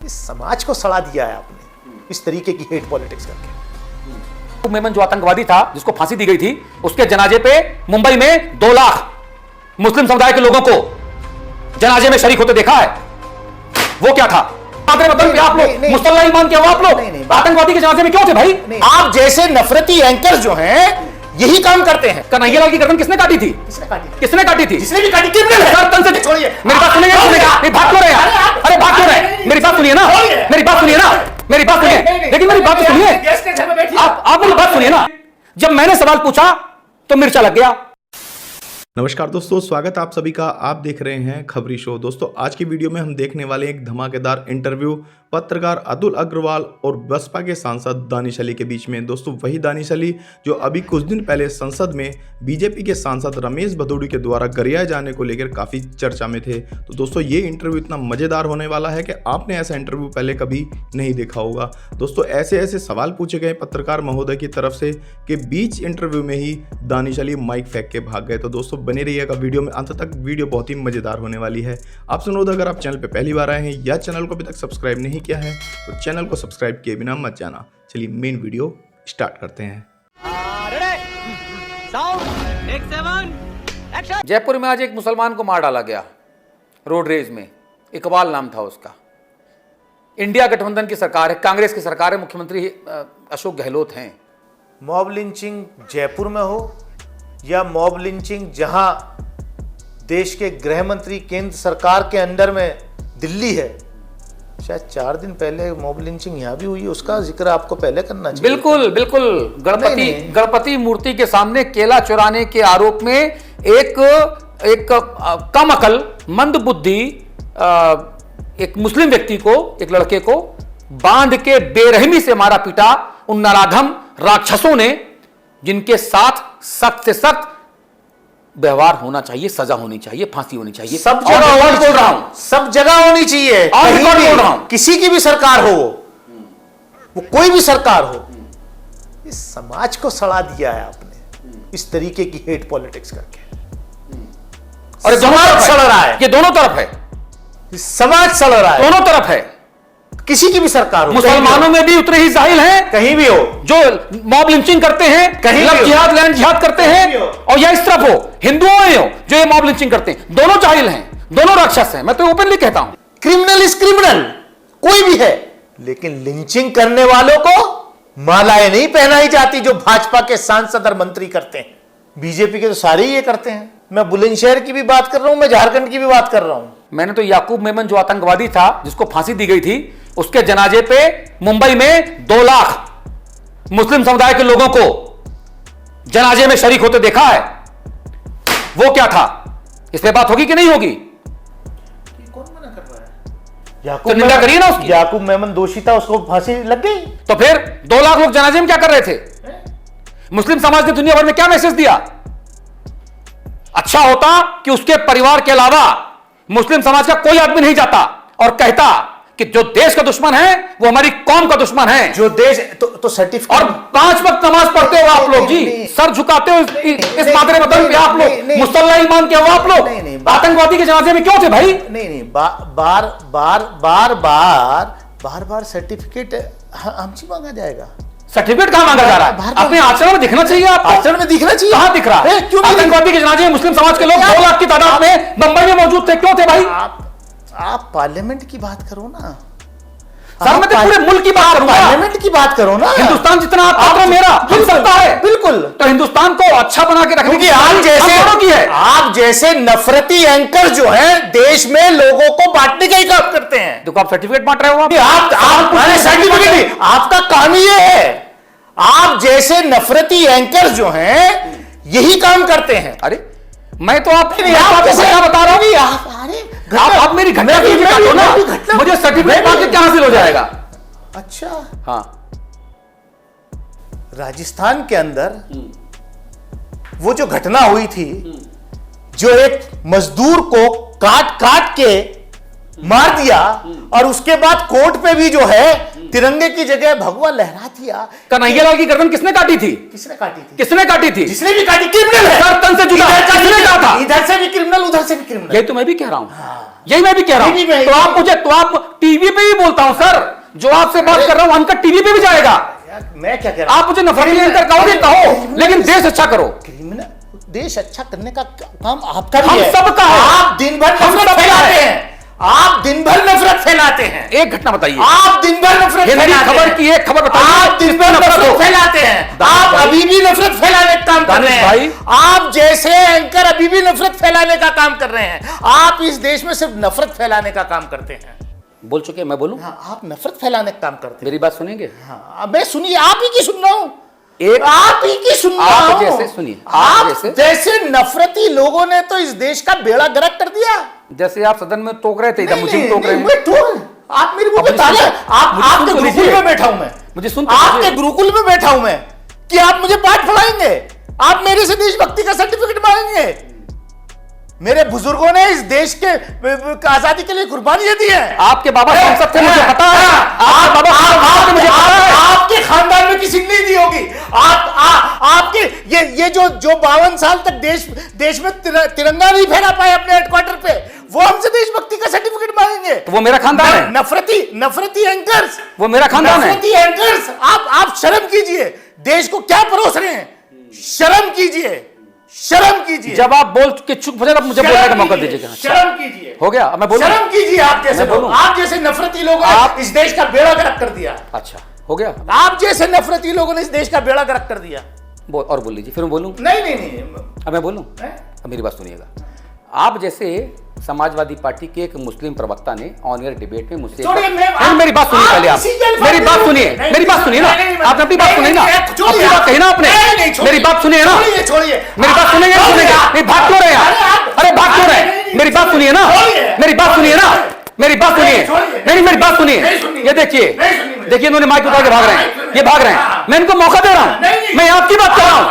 इस समाज को सड़ा दिया है आपने इस तरीके की हेट पॉलिटिक्स करके। मेमन जो आतंकवादी था जिसको फांसी दी गई थी, उसके जनाजे पे मुंबई में 2 लाख मुस्लिम समुदाय के लोगों को जनाजे में शरीक होते देखा है। वो क्या था? आप लोग मुसल्ला ईमान क्या हुआ? आप लोग आतंकवादी के जनाजे में क्यों थे भाई? आप जैसे नफरती एंकर जो हैं यही काम करते हैं। कन्हैयालाल की गर्दन किसने काटी थी? किसने काटी थी? जिसने भी काटी क्रिमिनल है। सर तन से छोड़िए। मेरी बात सुनिए। नहीं भाग क्यों रहे हैं? अरे भाग क्यों रहे? मेरी बात सुनिए ना। मेरी बात सुनिए ना। मेरी बात सुनिए। लेकिन मेरी बात सुनिए। आप मेरी बात सुनिए ना। जब मैंने सवाल पूछा तो मिर्चा लग गया। नमस्कार दोस्तों, स्वागत आप सभी का। आप देख रहे हैं खबरी शो। दोस्तों आज की वीडियो में हम देखने वाले एक धमाकेदार इंटरव्यू पत्रकार अतुल अग्रवाल और बसपा के सांसद दानिश अली के बीच में। दोस्तों वही दानिश अली जो अभी कुछ दिन पहले संसद में बीजेपी के सांसद रमेश भदौड़ी के द्वारा गरियाए जाने को लेकर काफ़ी चर्चा में थे। तो दोस्तों ये इंटरव्यू इतना मज़ेदार होने वाला है कि आपने ऐसा इंटरव्यू पहले कभी नहीं देखा होगा। दोस्तों ऐसे ऐसे सवाल पूछे गए पत्रकार महोदय की तरफ से कि बीच इंटरव्यू में ही दानिश अली माइक फेंक के भाग गए। तो दोस्तों बने रहिएगा वीडियो में अंत तक, वीडियो बहुत ही मजेदार होने वाली है। आपसे अनुरोध, अगर आप चैनल पे पहली बार आए हैं या चैनल को अभी तक सब्सक्राइब नहीं किया है तो चैनल को सब्सक्राइब किए बिना मत जाना। चलिए मेन वीडियो स्टार्ट करते हैं। जयपुर में आज एक मुसलमान को मार डाला गया रोड रेज में। इकबाल नाम था उसका। इंडिया गठबंधन की सरकार है, कांग्रेस की सरकार है, मुख्यमंत्री अशोक गहलोत हैं। मॉब लिंचिंग जयपुर में हो या मॉब लिंचिंग जहां देश के गृह मंत्री केंद्र सरकार के अंडर में दिल्ली है, शायद 4 दिन पहले मॉब लिंचिंग यहां भी हुई है, उसका जिक्र आपको पहले करना चाहिए। बिल्कुल बिल्कुल। गणपति मूर्ति के सामने केला चुराने के आरोप में एक कम अकल मंद बुद्धि एक मुस्लिम व्यक्ति को, एक लड़के को बांध के बेरहमी से मारा पीटा उन नराधम राक्षसों ने, जिनके साथ सख्त से सख्त व्यवहार होना चाहिए, सजा होनी चाहिए, फांसी होनी चाहिए। सब जगह बोल रहा हूं, सब जगह होनी चाहिए। बोल रहा हूं, किसी की भी सरकार हो, वो कोई भी सरकार हो, इस समाज को सड़ा दिया है आपने इस तरीके की हेट पॉलिटिक्स करके। और ये समाज सड़ रहा है, ये दोनों तरफ है। समाज सड़ रहा है, दोनों तरफ है। किसी की भी सरकार हो, मुसलमानों में भी उतने ही जाहिल हैं, कहीं भी हो, जो मॉब लिंचिंग करते हैं, कहीं जिहाद लैंड जिहाद करते हैं, और या इस तरफ हो हिंदुओं में हो जो ये मॉब लिंचिंग करते हैं। दोनों जाहिल हैं, दोनों राक्षस हैं। मैं तो ओपनली कहता हूं, क्रिमिनल इज क्रिमिनल, कोई भी है। लेकिन लिंचिंग करने वालों को मालाएं नहीं पहनाई जाती जो भाजपा के सांसद और मंत्री करते हैं। बीजेपी के तो सारे ही ये करते हैं। मैं बुलंदशहर की भी बात कर रहा हूं, मैं झारखंड की भी बात कर रहा हूं। मैंने तो याकूब मेमन जो आतंकवादी था जिसको फांसी दी गई थी, उसके जनाजे पे मुंबई में 2 लाख मुस्लिम समुदाय के लोगों को जनाजे में शरीक होते देखा है। वो क्या था? इस पे बात होगी कि नहीं होगी? कौन मना कर रहा है? तो निंदा करिए ना उसकी। याकूब मेमन दोषी था, उसको फांसी लग गई। तो फिर 2 लाख लोग जनाजे में क्या कर रहे थे? मुस्लिम समाज ने दुनिया भर में क्या मैसेज दिया? अच्छा होता कि उसके परिवार के अलावा मुस्लिम समाज का कोई आदमी नहीं जाता और कहता कि जो देश का दुश्मन है वो हमारी कौम का दुश्मन है। जो देश तो सर्टिफिकेट, और 5 वक्त नमाज पढ़ते हो आप लोग जी, सर झुकाते हो इस मादरे वतन पे आप लोग, मुसल्ला ईमान क्या हुआ आप लोग? आतंकवादी के जनाजे में क्यों थे भाई? नहीं, बार सर्टिफिकेट हमसे मांगा जाएगा। सर्टिफिकेट कहां मांगा जा रहा है? अपने आचरण में दिखना चाहिए। आपको आचरण में दिखना चाहिए। कहां दिख रहा है? क्यों आतंकवादी के जनाजे में मुस्लिम समाज के लोग 2 लाख की तादाद में मुंबई में मौजूद थे, क्यों थे भाई? आप पार्लियामेंट की बात करो ना सर। मैं तो पूरे मुल्क की बात करूंगा। पार्लियामेंट की बात करो ना। हिंदुस्तान जितना आप मेरा हम सकता है, बिल्कुल। तो हिंदुस्तान को अच्छा बना के रखने की आप जैसे नफरती एंकर जो हैं देश में लोगों को बांटने का ही काम करते हैं। देखो आप सर्टिफिकेट बांट रहे हो। आप सर्टिफिकेट, आपका काम ही ये है। आप जैसे नफरती एंकर जो हैं यही काम करते हैं। अरे मैं तो आप बता रहा हूं। आप मेरी घटना की बात हो ना, मुझे सर्टिफिकेट पाके क्या हासिल हो जाएगा? अच्छा हाँ, राजस्थान के अंदर वो जो घटना हुई थी, जो एक मजदूर को काट काट के मार दिया और उसके बाद कोर्ट पे भी जो है तिरंगे की जगह भगवा लहरा दिया। कन्हैया लाल की गर्दन किसने काटी थी? किसने काटी थी? किसने काटी थी? जिसने भी काटी क्रिमिनल है, सर तन से जुड़ा है, किसने कहा था? इधर से भी क्रिमिनल, उधर से भी क्रिमिनल। यही तो मैं भी कह रहा हूं, यही मैं भी कह रहा हूं। तो आप टीवी पे भी बोलता हूं सर, जो आपसे बात कर रहा हूं अनकट टीवी पे भी जाएगा। मैं क्या कह रहा हूं? आप मुझे नफरती एंकर कहोगे कहो, लेकिन देश अच्छा करो। क्रिमिनल देश अच्छा करने का काम आपका भी हम है। सबका है। आप दिन भर नफरत फैलाते हैं, आप दिन भर नफरत फैलाते हैं। एक घटना बताइए, आप दिन भर नफरत ये मेरी फैलाते खबर हैं। की एक खबर बताइए, आप दिन भर नफरत फैलाते हैं। आप अभी भी नफरत फैलाने का काम कर रहे हैं। आप जैसे एंकर अभी भी नफरत फैलाने का काम कर रहे हैं। आप इस देश में सिर्फ नफरत फैलाने का काम करते हैं। बोल चुके हैं, मैं बोलूं? हाँ, आप नफरत फैलाने का काम करते हैं। मेरी बात सुनेंगे? हाँ, मैं सुनिए, आप ही की सुन रहा हूं। एक आप ही की सुन रहा आप हूं। जैसे सुनिए, आप आप जैसे नफरती लोगों ने तो इस देश का बेड़ा गर्क कर दिया। जैसे आप सदन में टोक रहे थे, इधर मुझे भी टोक रहे हैं। मैं टोक, आप मेरे मुंह पे मुझे ताला, सुन- आपके मुझे सुन तो गुरुकुल लीजिए। में बैठा हूं मैं, मुझे सुन तो आपके लीजिए। गुरुकुल में बैठा हूं मैं कि आप मुझे पाठ पढ़ाएंगे, आप मेरे से देशभक्ति का सर्टिफिकेट मांगेंगे। मेरे बुजुर्गों ने इस देश के आजादी के लिए कुर्बानी दी है। आपके बाबा सांसद थे, मुझे पता है। आपके बाबा सांसद थे, मुझे पता है। आपके खानदान में किसी ने नहीं दी होगी। आपके ये जो 52 साल तक देश में तिरंगा नहीं फहरा पाए अपने हेडक्वार्टर पे, वो हमसे देशभक्ति का सर्टिफिकेट मांगेंगे। तो वो मेरा खानदान है। नफरती एंकर्स, वो मेरा खानदान है। नफरती एंकर्स, आप शर्म कीजिए। देश को क्या परोस रहे हैं? शर्म कीजिए, शर्म कीजिए। जब आप बोल के चुप हो जाए, मुझे बोलने का मौका दीजिएगा। शर्म कीजिए। हो गया, अब मैं बोलूं? शर्म कीजिए। आप जैसे लोग, आप जैसे नफरती लोगों ने इस देश का बेड़ा गर्क कर दिया। अच्छा, हो गया। आप जैसे नफरती लोगों ने इस देश का बेड़ा गर्क कर दिया। और बोल लीजिए, फिर मैं बोलूं? नहीं। अब मैं बोलूं? अब मेरी बात सुनिएगा। आप जैसे समाजवादी पार्टी के एक मुस्लिम प्रवक्ता ने ऑन एयर डिबेट में मुझसे मेरी बात सुनिए पहले। आप मेरी बात सुनिए, मेरी बात सुनिए ना। आपने अपनी बात सुनी ना, अपनी बात कही ना आपने। मेरी बात सुनिए ना, मेरी बात सुनेंगे नहीं सुनेंगे? नहीं, भाग क्यों रहे हैं? अरे भाग क्यों रहे? मेरी बात सुनिए ना, मेरी बात सुनिए ना, मेरी बात सुनिए। नहीं, मेरी बात सुनिए। ये देखिए, इन्होंने माइक उठा के भाग रहे हैं, ये भाग रहे हैं। मैं इनको मौका दे रहा हूं, मैं आपकी बात कर रहा हूं,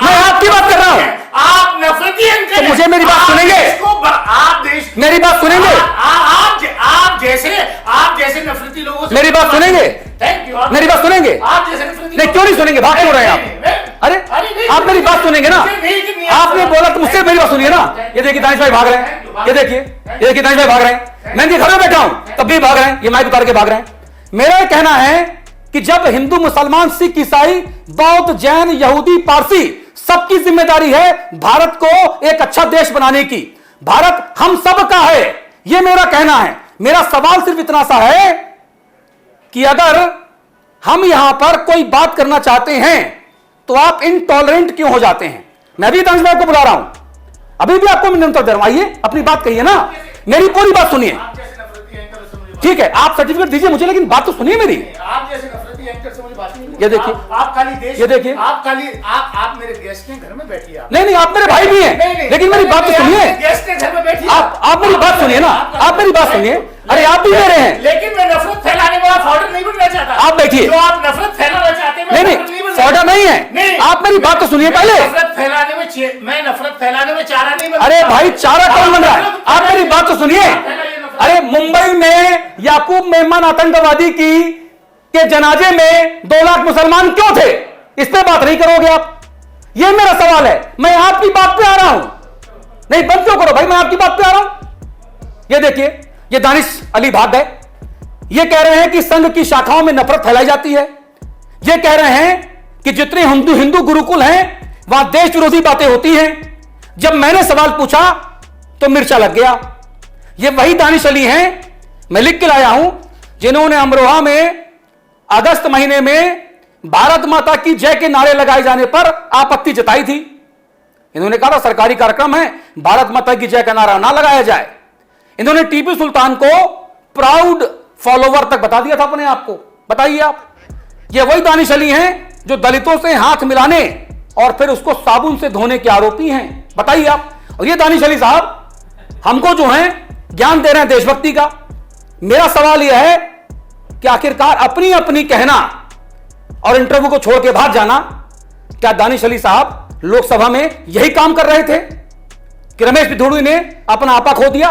मैं आपकी बात कर रहा हूं। आप नफरती एंकर, तो मुझे मेरी बात सुनेंगे? आप देश, मेरी बात सुनेंगे? आप जैसे नफरती लोगों से मेरी बात सुनेंगे? मेरी बात सुनेंगे? आप जैसे नफरती नहीं, क्यों नहीं सुनेंगे? भाग क्यों रहे हैं आप? अरे आप मेरी बात सुनेंगे ना? आपने बोला तो मुझसे मेरी बात सुनिए ना। ये देखिए दानिश भाई भाग रहे हैं, ये देखिए दानिश भाई भाग रहे हैं। मैं इनके घर में बैठा हूं तब भी भाग रहे हैं, ये माइक उतार के भाग रहे हैं। मेरा यह कहना है कि जब हिंदू मुसलमान सिख ईसाई बौद्ध जैन यहूदी पारसी सबकी जिम्मेदारी है भारत को एक अच्छा देश बनाने की। भारत हम सब का है, यह मेरा कहना है। मेरा सवाल सिर्फ इतना सा है कि अगर हम यहां पर कोई बात करना चाहते हैं तो आप इनटॉलरेंट क्यों हो जाते हैं? मैं भी दानिश भाई को बुला रहा हूं, अभी भी आपको निरंतर दे रहा हूं। आइए अपनी बात कहिए ना, मेरी पूरी बात सुनिए। ठीक है, आप सर्टिफिकेट दीजिए मुझे, लेकिन बात तो सुनिए मेरी। आप जैसे नफरती एंकर से मुझे बात नहीं। ये देखिए, आप खाली देश, ये देखिए, आप मेरे गेस्ट के घर में बैठिए। नहीं, आप मेरे भाई भी हैं, लेकिन मेरी बात तो सुनिए। गेस्ट के घर में बैठिए। आप मेरी बात सुनिए ना, आप मेरी बात सुनिए। अरे आप भी मेरे हैं, लेकिन मैं नफरत फैलाने वाला फॉर्डर नहीं बनना चाहता। आप बैठिए। जो आप नफरत फैलाना चाहते हैं, नहीं, फॉर्डर नहीं है। आप मेरी बात तो सुनिए पहले। मैं नफरत फैलाने में चारा नहीं बनता। अरे भाई, चारा कौन बन रहा है? आप मेरी बात तो सुनिए। अरे मुंबई में याकूब मेमन आतंकवादी के जनाजे में 2 लाख मुसलमान क्यों थे? इस पे बात नहीं करोगे आप? ये मेरा सवाल है। मैं आपकी बात पे आ रहा हूं। नहीं, बंद क्यों करो भाई, मैं आपकी बात पे आ रहा हूं। ये देखिए, ये दानिश अली भाग गए। ये कह रहे हैं कि संघ की शाखाओं में नफरत फैलाई जाती है। ये कह रहे हैं कि जितने हिंदू गुरुकुल हैं वहां देश विरोधी बातें होती हैं। जब मैंने सवाल पूछा तो मिर्चा लग गया। ये वही दानिश अली हैं, मैं लिख के लाया हूं, जिन्होंने अमरोहा में अगस्त महीने में भारत माता की जय के नारे लगाए जाने पर आपत्ति जताई थी। इन्होंने कहा था सरकारी कार्यक्रम है, भारत माता की जय का नारा ना लगाया जाए। इन्होंने टीपू सुल्तान को प्राउड फॉलोवर तक बता दिया था अपने आप को। बताइए आप, ये वही दानिश अली हैं जो दलितों से हाथ मिलाने और फिर उसको साबुन से धोने के आरोपी हैं। बताइए आप। और ये दानिश अली साहब हमको जो है ज्ञान दे रहे हैं देशभक्ति का। मेरा सवाल यह है कि आखिरकार अपनी अपनी कहना और इंटरव्यू को छोड़ के भाग जाना, क्या दानिश अली साहब लोकसभा में यही काम कर रहे थे कि रमेश पिथोड़ू ने अपना आपा खो दिया?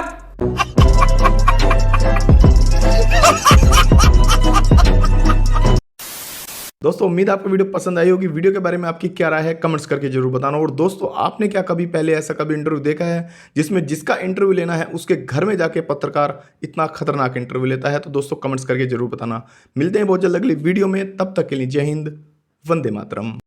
दोस्तों उम्मीद आपको वीडियो पसंद आई होगी। वीडियो के बारे में आपकी क्या राय है कमेंट्स करके जरूर बताना। और दोस्तों आपने क्या कभी पहले ऐसा कभी इंटरव्यू देखा है जिसमें जिसका इंटरव्यू लेना है उसके घर में जाके पत्रकार इतना खतरनाक इंटरव्यू लेता है? तो दोस्तों कमेंट्स करके जरूर बताना। मिलते हैं बहुत जल्द अगली वीडियो में, तब तक के लिए जय हिंद, वंदे मातरम।